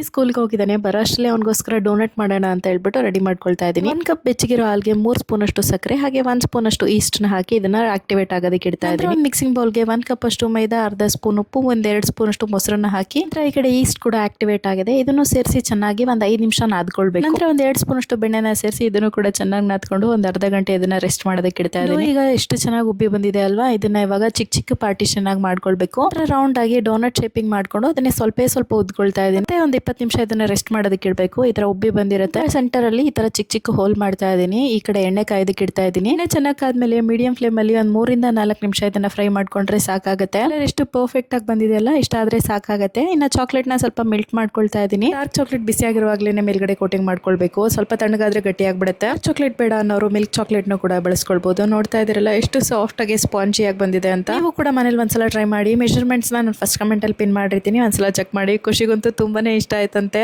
ಸ್ಕೂಲ್ಗೆ ಹೋಗಿದ್ದಾನೆ, ಬರೋ ಅಷ್ಟರಲ್ಲಿ ಅವನಿಗೋಸ್ಕರ ಡೋನಟ್ ಮಾಡೋಣ ಅಂತ ಹೇಳ್ಬಿಟ್ಟು ರೆಡಿ ಮಾಡ್ಕೊಳ್ತಾ ಇದ್ದೀನಿ. 1 ಕಪ್ ಬೆಚ್ಚಗಿರೋ ಹಾಲ್ಗೆ 3 ಸ್ಪೂನ್ ಅಷ್ಟು ಸಕ್ಕರೆ ಹಾಗೆ 1 ಸ್ಪೂನ್ ಅಷ್ಟು ಈಸ್ಟ್ನ ಹಾಕಿ ಇದನ್ನ ಆಕ್ಟಿವೇಟ್ ಆಗೋದಕ್ಕೆ ಇಡ್ತಾ ಇದ್ದೀನಿ. ಒಂದು ಮಿಕ್ಸಿಂಗ್ ಬೌಲ್ಗೆ 1 ಕಪ್ ಅಷ್ಟು ಮೈದಾ, ಅರ್ಧ ಸ್ಪೂನ್ ಉಪ್ಪು, 1-2 ಸ್ಪೂನ್ ಅಷ್ಟು ಮೊಸರನ್ನ ಹಾಕಿ ಈ ಕಡೆ ಈಸ್ಟ್ ಕೂಡ ಆಕ್ಟಿವೇಟ್ ಆಗಿದೆ. ಇದನ್ನು ಸೇರಿಸಿ ಚೆನ್ನಾಗಿ ಒಂದು 5 ನಿಮಿಷ ನಾದ್ಕೊಳ್ಬೇಕು. ನಂತರ 1-2 ಸ್ಪೂನ್ ಅಷ್ಟು ಬೆಣ್ಣೆನ ಸೇರಿಸಿ ಇದನ್ನು ಕೂಡ ಚೆನ್ನಾಗಿ ನಾದ್ಕೊಂಡು ಒಂದು ಅರ್ಧ ಗಂಟೆ ಇದನ್ನ ರೆಸ್ಟ್ ಮಾಡೋದಕ್ಕೆ ಇಡ್ತಾ ಇದ್ದೀನಿ. ಈಗ ಎಷ್ಟು ಚೆನ್ನಾಗಿ ಉಬ್ಬಿ ಬಂದಿದೆ ಅಲ್ವಾ, ಇದನ್ನ ಇವಾಗ ಚಿಕ್ಕ ಚಿಕ್ಕ ಪಾರ್ಟಿಷನ್ ಆಗಿ ಮಾಡ್ಕೊಳ್ಬೇಕು. ರೌಂಡ್ ಆಗಿ ಡೋನಟ್ ಶೇಪಿಂಗ್ ಮಾಡ್ಕೊಂಡು ಅದನ್ನೇ ಸ್ವಲ್ಪ ಉದ್ಕೊಳ್ತಾ ಇದ್ದೀನಿ. ಮತ್ತೆ ಒಂದು 20 ನಿಮಿಷ ಇದನ್ನ ರೆಸ್ಟ್ ಮಾಡೋದಕ್ಕೆ ಇಡಬೇಕು. ಈ ತರ ಉಬ್ಬಿ ಬಂದಿರುತ್ತೆ. ಸೆಂಟರ್ ಅಲ್ಲಿ ಈ ತರ ಚಿಕ್ಕ ಚಿಕ್ಕ ಹೋಲ್ ಮಾಡ್ತಾ ಇದ್ದೀನಿ. ಈ ಕಡೆ ಎಣ್ಣೆ ಕಾಯೋದಕ್ಕೆ ಇಡ್ತಾ ಇದ್ದೀನಿ. ಎಣ್ಣೆ ಚೆನ್ನಾಗಿ ಕಾದ್ಮೇಲೆ ಮೀಡಿಯಂ ಫ್ಲೇಮ್ ಅಲ್ಲಿ ಒಂದು 3-4 ನಿಮಿಷ ಇದನ್ನ ಫ್ರೈ ಮಾಡ್ಕೊಂಡ್ರೆ ಸಾಕಾಗುತ್ತೆ. ಎಷ್ಟು ಪರ್ಫೆಕ್ಟ್ ಆಗಿ ಬಂದಿದೆಯಲ್ಲ, ಇಷ್ಟ ಆದ್ರೆ ಸಾಕಾಗುತ್ತೆ. ಇನ್ನ ಚಾಕ್ಲೇಟ್ ನ ಸ್ವಲ್ಪ ಮೆಲ್ಟ್ ಮಾಡ್ಕೊಳ್ತಾ ಇದ್ದೀನಿ. ಡಾರ್ಕ್ ಚಾಕ್ಲೇಟ್ ಬಿಸಿ ಆಗಿರುವಾಗಲೇ ಮೇಲ್ಗಡೆ ಕೋಟಿಂಗ್ ಮಾಡ್ಕೊಳ್ಬೇಕು. ಸ್ವಲ್ಪ ತಣ್ಣಗಾದ್ರೆ ಗಟ್ಟಿ ಆಗ್ಬಿಡುತ್ತೆ. ಚಾಕ್ಲೇಟ್ ಬೇಡ ಅನ್ನೋರು ಮಿಲ್ಕ್ ಚಾಕ್ಲೇಟ್ ನ ಕೂಡ ಬಳಸ್ಕೊಳ್ಬಹುದು. ನೋಡ್ತಾ ಇದ್ದೀರಲ್ಲ ಎಷ್ಟು ಸಾಫ್ಟ್ ಆಗಿ ಸ್ಪಾಂಜಿ ಆಗಿ ಬಂದಿದೆ ಅಂತ. ನೀವು ಕೂಡ ಮನೇಲಿ ಒಂದ್ಸಲ ಟ್ರೈ ಮಾಡಿ. ಮೆಜರ್ಮೆಂಟ್ಸ್ ನಾನು ಫಸ್ಟ್ ಕಮೆಂಟ್ ಅಲ್ಲಿ ಪಿನ್ ಮಾಡಿರ್ತೀನಿ, ಒಂದ್ಸಲ ಚೆಕ್ ಮಾಡಿ. ಖುಷಿಗಂತೂ ತುಂಬಾನೇ ಇಷ್ಟ ಆಯ್ತಂತೆ.